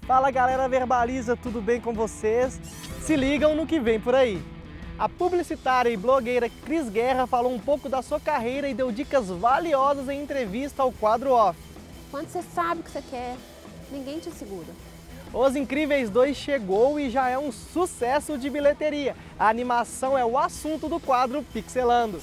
Fala galera Verbaliza, tudo bem com vocês? Se ligam no que vem por aí. A publicitária e blogueira Cris Guerra falou um pouco da sua carreira e deu dicas valiosas em entrevista ao quadro Off. Quando você sabe o que você quer, ninguém te segura. Os Incríveis 2 chegou e já é um sucesso de bilheteria. A animação é o assunto do quadro Pixelando.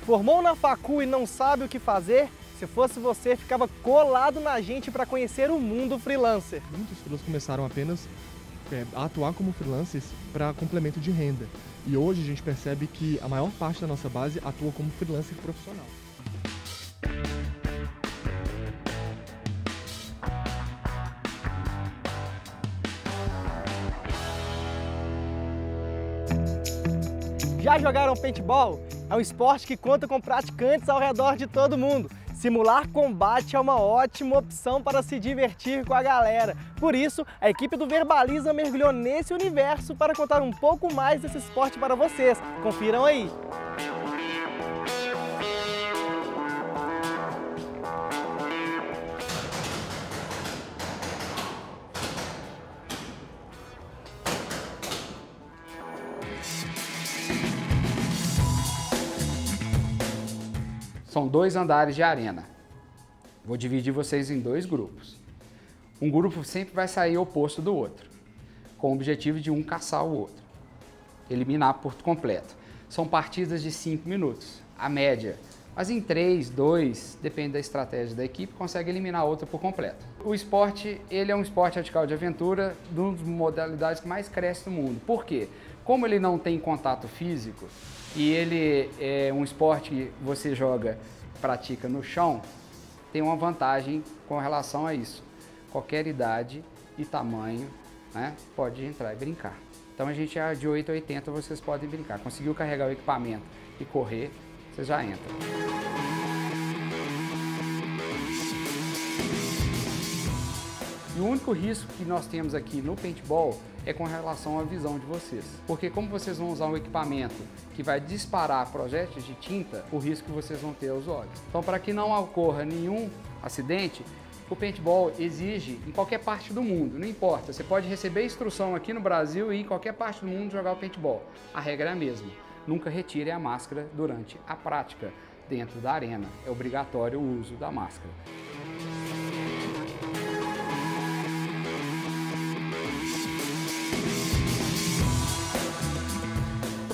Formou na facu e não sabe o que fazer? Se fosse você, ficava colado na gente para conhecer o mundo freelancer. Muitos freelancers começaram apenas a atuar como freelancers para complemento de renda. E hoje a gente percebe que a maior parte da nossa base atua como freelancer profissional. Já jogaram paintball? É um esporte que conta com praticantes ao redor de todo mundo. Simular combate é uma ótima opção para se divertir com a galera. Por isso, a equipe do Verbaliza mergulhou nesse universo para contar um pouco mais desse esporte para vocês. Confiram aí! São 2 andares de arena. Vou dividir vocês em 2 grupos. Um grupo sempre vai sair oposto do outro, com o objetivo de um caçar o outro, eliminar por completo. São partidas de 5 minutos, a média. Mas em 3, 2, depende da estratégia da equipe, consegue eliminar a outra por completo. O esporte, ele é um esporte radical de aventura, uma das modalidades que mais cresce no mundo. Por quê? Como ele não tem contato físico e ele é um esporte que você joga, pratica no chão, tem uma vantagem com relação a isso. Qualquer idade e tamanho, né, pode entrar e brincar. Então a gente é de 8 a 80, vocês podem brincar. Conseguiu carregar o equipamento e correr, você já entra. E o único risco que nós temos aqui no paintball é com relação à visão de vocês. Porque como vocês vão usar um equipamento que vai disparar projéteis de tinta, o risco que vocês vão ter aos olhos. Então, para que não ocorra nenhum acidente, o paintball exige em qualquer parte do mundo, não importa. Você pode receber instrução aqui no Brasil e em qualquer parte do mundo jogar o paintball. A regra é a mesma. Nunca retire a máscara durante a prática dentro da arena. É obrigatório o uso da máscara.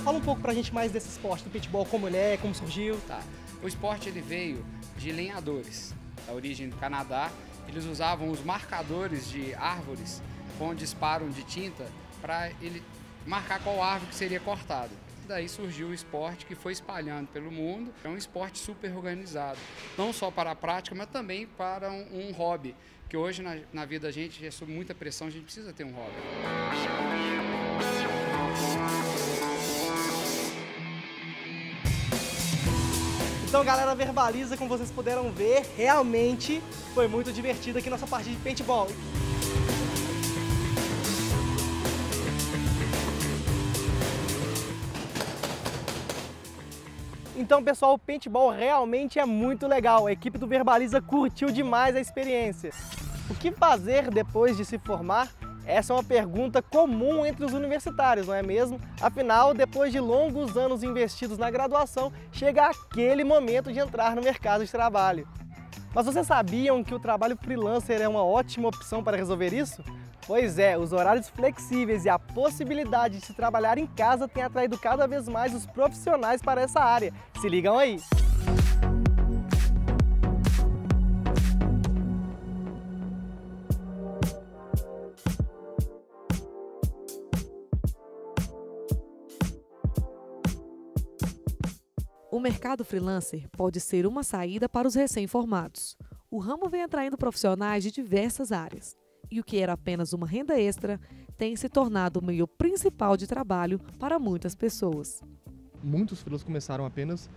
Fala um pouco pra gente mais desse esporte do paintball, como ele é, como surgiu. Tá. O esporte ele veio de lenhadores, da origem do Canadá. Eles usavam os marcadores de árvores com disparo de tinta para ele marcar qual árvore que seria cortada. Daí surgiu o esporte que foi espalhando pelo mundo. É um esporte super organizado, não só para a prática, mas também para um hobby, que hoje na vida da gente é sob muita pressão, a gente precisa ter um hobby. Então galera, Verbaliza, como vocês puderam ver, realmente foi muito divertido aqui nossa partida de paintball. Então pessoal, o paintball realmente é muito legal, a equipe do Verbaliza curtiu demais a experiência. O que fazer depois de se formar? Essa é uma pergunta comum entre os universitários, não é mesmo? Afinal, depois de longos anos investidos na graduação, chega aquele momento de entrar no mercado de trabalho. Mas vocês sabiam que o trabalho freelancer é uma ótima opção para resolver isso? Pois é, os horários flexíveis e a possibilidade de se trabalhar em casa têm atraído cada vez mais os profissionais para essa área. Se ligam aí! O mercado freelancer pode ser uma saída para os recém-formados. O ramo vem atraindo profissionais de diversas áreas. E o que era apenas uma renda extra tem se tornado o meio principal de trabalho para muitas pessoas. Muitos freelancers começaram apenas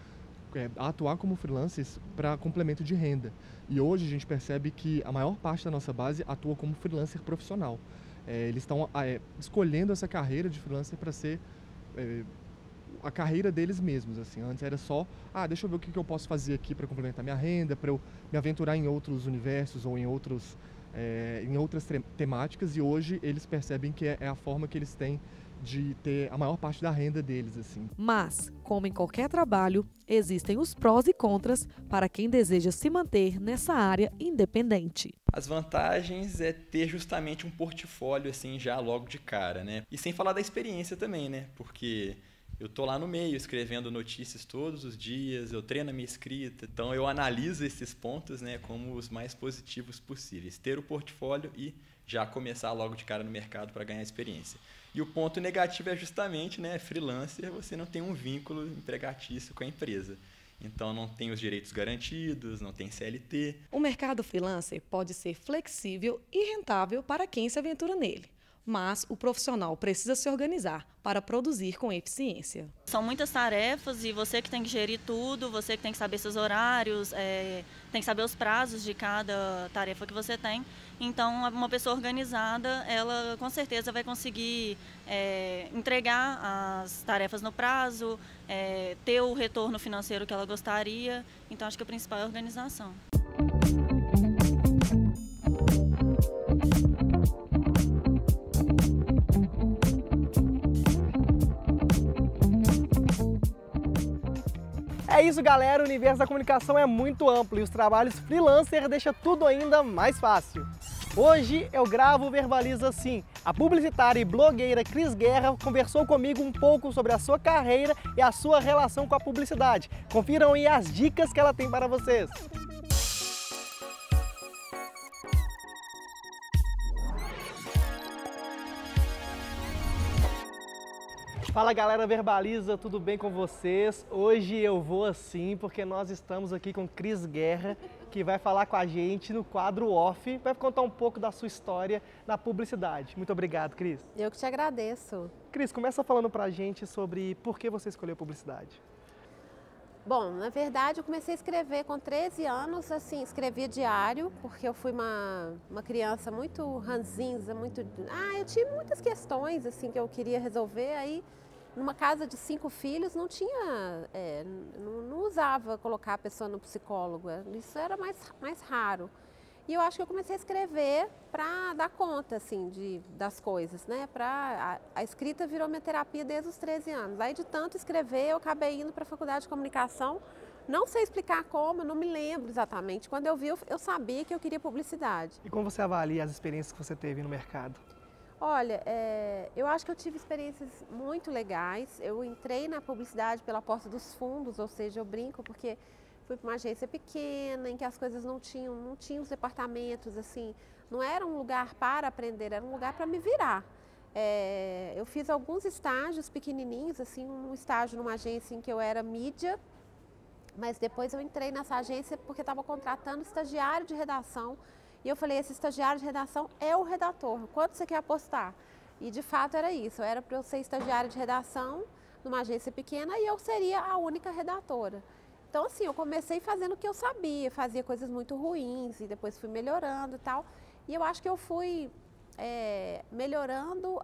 a atuar como freelancers para complemento de renda. E hoje a gente percebe que a maior parte da nossa base atua como freelancer profissional. Eles estão escolhendo essa carreira de freelancer para ser a carreira deles mesmos, assim. Antes era só, deixa eu ver o que eu posso fazer aqui para complementar minha renda, para eu me aventurar em outros universos ou em outros em outras temáticas, e hoje eles percebem que é a forma que eles têm de ter a maior parte da renda deles, assim. Mas, como em qualquer trabalho, existem os prós e contras para quem deseja se manter nessa área independente. As vantagens é ter justamente um portfólio assim já logo de cara, né? E sem falar da experiência também, né? Porque eu tô lá no meio escrevendo notícias todos os dias, eu treino a minha escrita, então eu analiso esses pontos, né, como os mais positivos possíveis. Ter o portfólio e já começar logo de cara no mercado para ganhar experiência. E o ponto negativo é justamente, né, freelancer, você não tem um vínculo empregatício com a empresa. Então não tem os direitos garantidos, não tem CLT. O mercado freelancer pode ser flexível e rentável para quem se aventura nele. Mas o profissional precisa se organizar para produzir com eficiência. São muitas tarefas e você que tem que gerir tudo, você que tem que saber seus horários, tem que saber os prazos de cada tarefa que você tem. Então, uma pessoa organizada, ela com certeza vai conseguir entregar as tarefas no prazo, ter o retorno financeiro que ela gostaria. Então, acho que o principal é a organização. É isso, galera, o universo da comunicação é muito amplo e os trabalhos freelancer deixam tudo ainda mais fácil. Hoje eu gravo o Verbaliza Assim. A publicitária e blogueira Cris Guerra conversou comigo um pouco sobre a sua carreira e a sua relação com a publicidade. Confiram aí as dicas que ela tem para vocês. Fala, galera Verbaliza, tudo bem com vocês? Hoje eu vou assim porque nós estamos aqui com Cris Guerra, que vai falar com a gente no quadro Off, vai contar um pouco da sua história na publicidade. Muito obrigado, Cris. Eu que te agradeço. Cris, começa falando pra gente sobre por que você escolheu publicidade. Bom, na verdade eu comecei a escrever com 13 anos, assim, escrevia diário, porque eu fui uma criança muito ranzinza, eu tinha muitas questões, assim, que eu queria resolver, aí numa casa de 5 filhos não tinha, não usava colocar a pessoa no psicólogo, isso era mais raro. E eu acho que eu comecei a escrever para dar conta, assim, das coisas, né? A escrita virou minha terapia desde os 13 anos. Aí, de tanto escrever, eu acabei indo para a faculdade de comunicação. Não sei explicar como, não me lembro exatamente. Quando eu vi, eu sabia que eu queria publicidade. E como você avalia as experiências que você teve no mercado? Olha, eu acho que eu tive experiências muito legais. Eu entrei na publicidade pela porta dos fundos, ou seja, eu brinco porque fui para uma agência pequena, em que as coisas não tinham os departamentos, assim, não era um lugar para aprender, era um lugar para me virar. Eu fiz alguns estágios pequenininhos, assim, um estágio numa agência em que eu era mídia, mas depois eu entrei nessa agência porque estava contratando estagiário de redação, e eu falei, esse estagiário de redação é o redator, quanto você quer apostar? E de fato era isso, era para eu ser estagiário de redação numa agência pequena e eu seria a única redatora. Então, assim, eu comecei fazendo o que eu sabia, fazia coisas muito ruins e depois fui melhorando e tal. E eu acho que eu fui melhorando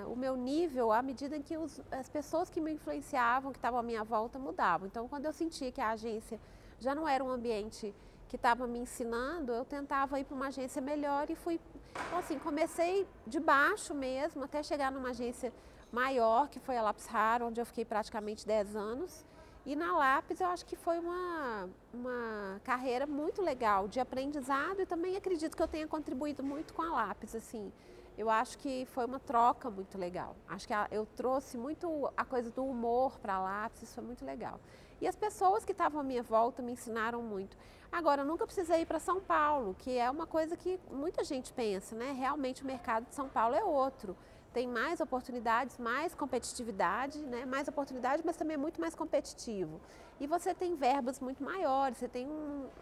o meu nível à medida em que as pessoas que me influenciavam, que estavam à minha volta, mudavam. Então, quando eu sentia que a agência já não era um ambiente que estava me ensinando, eu tentava ir para uma agência melhor e fui... Então, assim, comecei de baixo mesmo, até chegar numa agência maior, que foi a Lápis Raro, onde eu fiquei praticamente 10 anos. E na Lápis eu acho que foi uma carreira muito legal de aprendizado e também acredito que eu tenha contribuído muito com a Lápis, assim. Eu acho que foi uma troca muito legal. Acho que eu trouxe muito a coisa do humor para a Lápis, isso foi muito legal. E as pessoas que estavam à minha volta me ensinaram muito. Agora, eu nunca precisei ir para São Paulo, que é uma coisa que muita gente pensa, né? Realmente o mercado de São Paulo é outro. Tem mais oportunidades, mais competitividade, né? Mais oportunidade, mas também é muito mais competitivo. E você tem verbas muito maiores, você tem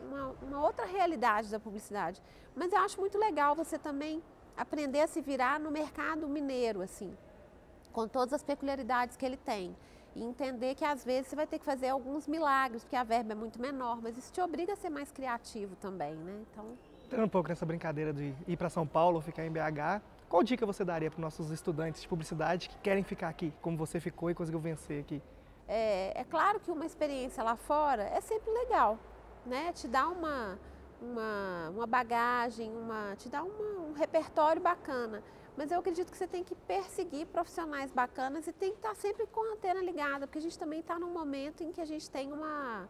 uma outra realidade da publicidade. Mas eu acho muito legal você também aprender a se virar no mercado mineiro, assim, com todas as peculiaridades que ele tem. E entender que às vezes você vai ter que fazer alguns milagres, porque a verba é muito menor, mas isso te obriga a ser mais criativo também, né? Então... Entrando um pouco nessa brincadeira de ir para São Paulo ou ficar em BH, qual dica você daria para os nossos estudantes de publicidade que querem ficar aqui, como você ficou e conseguiu vencer aqui? É claro que uma experiência lá fora é sempre legal, né? Te dá uma bagagem, te dá um repertório bacana. Mas eu acredito que você tem que perseguir profissionais bacanas e tem que estar sempre com a antena ligada, porque a gente também está num momento em que a gente tem uma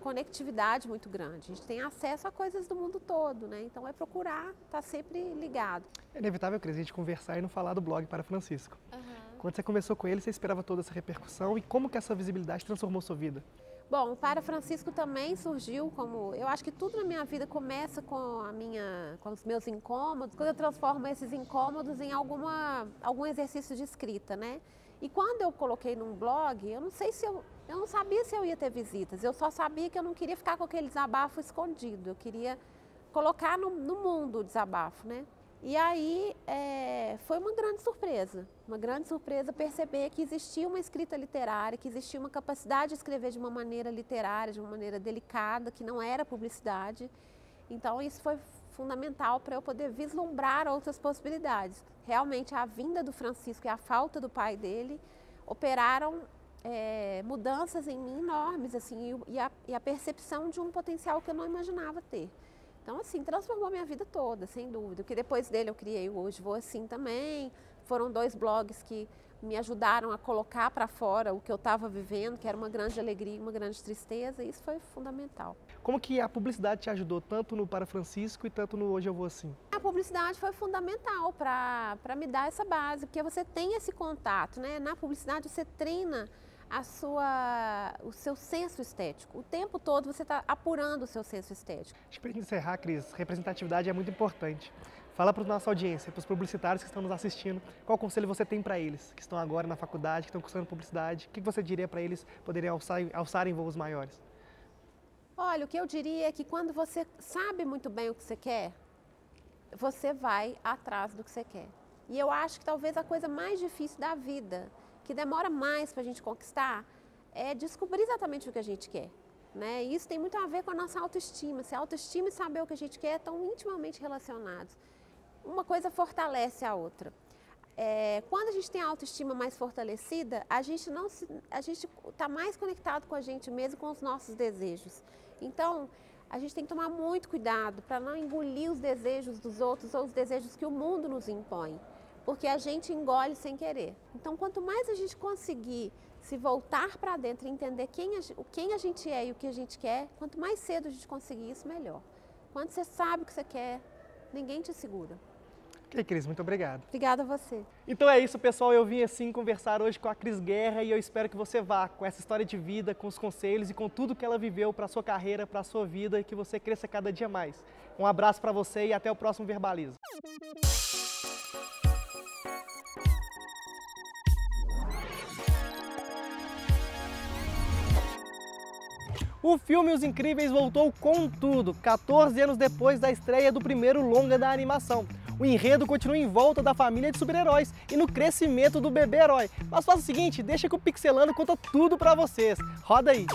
conectividade muito grande. A gente tem acesso a coisas do mundo todo, né? Então é procurar estar sempre ligado. É inevitável, Cris, a gente conversar e não falar do blog Para Francisco. Quando você começou com ele, você esperava toda essa repercussão e como que essa visibilidade transformou sua vida? Bom, o Para Francisco também surgiu como... Eu acho que tudo na minha vida começa com os meus incômodos, quando eu transformo esses incômodos em algum exercício de escrita, né? E quando eu coloquei num blog, eu não sabia se eu ia ter visitas, eu só sabia que eu não queria ficar com aquele desabafo escondido, eu queria colocar no mundo o desabafo, né? E aí foi uma grande surpresa perceber que existia uma escrita literária, que existia uma capacidade de escrever de uma maneira literária, de uma maneira delicada, que não era publicidade. Então isso foi fundamental para eu poder vislumbrar outras possibilidades. Realmente a vinda do Francisco e a falta do pai dele operaram mudanças em mim enormes, assim, e a percepção de um potencial que eu não imaginava ter. Então, assim, transformou minha vida toda, sem dúvida. Porque depois dele eu criei o Hoje Vou Assim também. Foram 2 blogs que me ajudaram a colocar para fora o que eu estava vivendo, que era uma grande alegria e uma grande tristeza, e isso foi fundamental. Como que a publicidade te ajudou tanto no Para Francisco e tanto no Hoje Eu Vou Assim? A publicidade foi fundamental para me dar essa base, porque você tem esse contato, né? Na publicidade você treina o seu senso estético. O tempo todo você está apurando o seu senso estético. Acho que para encerrar, Cris, representatividade é muito importante. Fala para a nossa audiência, para os publicitários que estão nos assistindo, qual conselho você tem para eles, que estão agora na faculdade, que estão cursando publicidade, o que você diria para eles poderem alçarem voos maiores? Olha, o que eu diria é que quando você sabe muito bem o que você quer, você vai atrás do que você quer. E eu acho que talvez a coisa mais difícil da vida, que demora mais para a gente conquistar, é descobrir exatamente o que a gente quer, né? E isso tem muito a ver com a nossa autoestima. Se a autoestima e saber o que a gente quer estão intimamente relacionados. Uma coisa fortalece a outra. Quando a gente tem a autoestima mais fortalecida, a gente está mais conectado com a gente mesmo, com os nossos desejos. Então, a gente tem que tomar muito cuidado para não engolir os desejos dos outros ou os desejos que o mundo nos impõe, porque a gente engole sem querer. Então, quanto mais a gente conseguir se voltar para dentro e entender quem a gente é e o que a gente quer, quanto mais cedo a gente conseguir isso, melhor. Quando você sabe o que você quer, ninguém te segura. Ok, Cris, muito obrigado. Obrigada a você. Então é isso, pessoal. Eu vim assim conversar hoje com a Cris Guerra e eu espero que você vá com essa história de vida, com os conselhos e com tudo que ela viveu para a sua carreira, para a sua vida e que você cresça cada dia mais. Um abraço para você e até o próximo Verbaliza. O filme Os Incríveis voltou com tudo, 14 anos depois da estreia do primeiro longa da animação. O enredo continua em volta da família de super-heróis e no crescimento do bebê herói. Mas faça o seguinte, deixa que o Pixelano conta tudo pra vocês. Roda aí!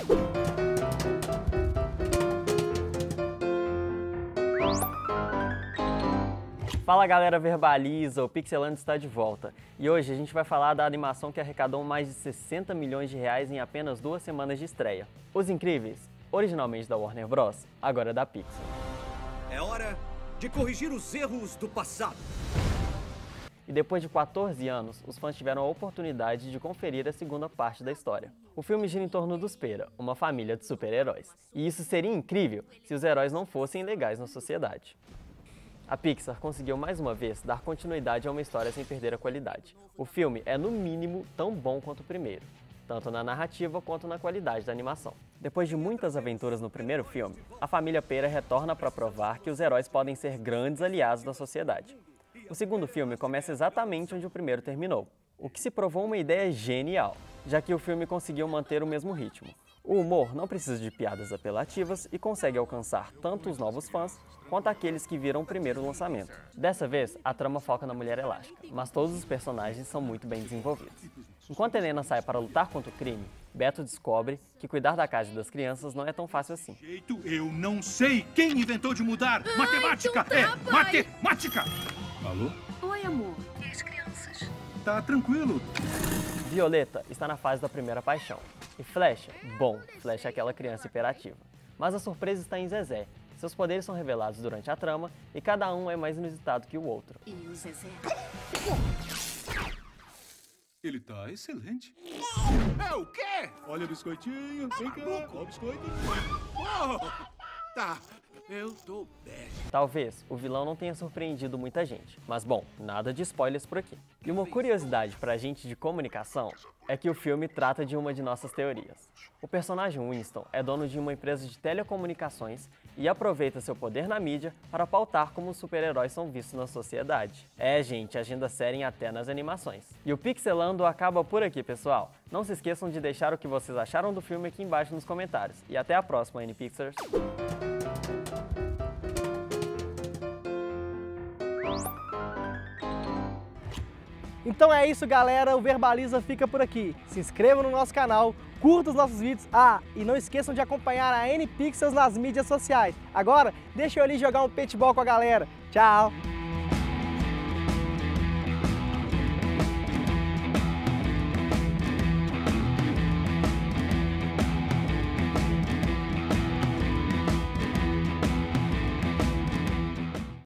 Fala galera Verbaliza, o Pixelano está de volta. E hoje a gente vai falar da animação que arrecadou mais de 60 milhões de reais em apenas 2 semanas de estreia. Os Incríveis, originalmente da Warner Bros., agora é da Pixar. É hora de corrigir os erros do passado. E depois de 14 anos, os fãs tiveram a oportunidade de conferir a segunda parte da história. O filme gira em torno dos Pera, uma família de super-heróis. E isso seria incrível se os heróis não fossem legais na sociedade. A Pixar conseguiu mais uma vez dar continuidade a uma história sem perder a qualidade. O filme é no mínimo tão bom quanto o primeiro, tanto na narrativa quanto na qualidade da animação. Depois de muitas aventuras no primeiro filme, a família Pera retorna para provar que os heróis podem ser grandes aliados da sociedade. O segundo filme começa exatamente onde o primeiro terminou, o que se provou uma ideia genial, já que o filme conseguiu manter o mesmo ritmo. O humor não precisa de piadas apelativas e consegue alcançar tanto os novos fãs quanto aqueles que viram o primeiro lançamento. Dessa vez, a trama foca na Mulher Elástica, mas todos os personagens são muito bem desenvolvidos. Enquanto Helena sai para lutar contra o crime, Beto descobre que cuidar da casa e das crianças não é tão fácil assim. Eu não sei quem inventou de mudar. Matemática é matemática! Alô? Oi, amor. E as crianças? Tá tranquilo. Violeta está na fase da primeira paixão. E Flecha, bom, Flecha é aquela criança hiperativa. Mas a surpresa está em Zezé, Seus poderes são revelados durante a trama e cada um é mais inusitado que o outro. E o Zezé? Ele tá excelente. É o quê? Olha o biscoitinho. Vem cá, olha o biscoito. Oh, tá, eu tô bem. Talvez o vilão não tenha surpreendido muita gente, mas bom, nada de spoilers por aqui. E uma curiosidade pra gente de comunicação é que o filme trata de uma de nossas teorias. O personagem Winston é dono de uma empresa de telecomunicações e aproveita seu poder na mídia para pautar como os super-heróis são vistos na sociedade. É, gente, agenda séria até nas animações. E o Pixelando acaba por aqui, pessoal. Não se esqueçam de deixar o que vocês acharam do filme aqui embaixo nos comentários. E até a próxima, NPixers! Então é isso, galera, o Verbaliza fica por aqui. Se inscrevam no nosso canal, curtam os nossos vídeos. E não esqueçam de acompanhar a NPixels nas mídias sociais. Agora, deixa eu ali jogar um paintball com a galera. Tchau!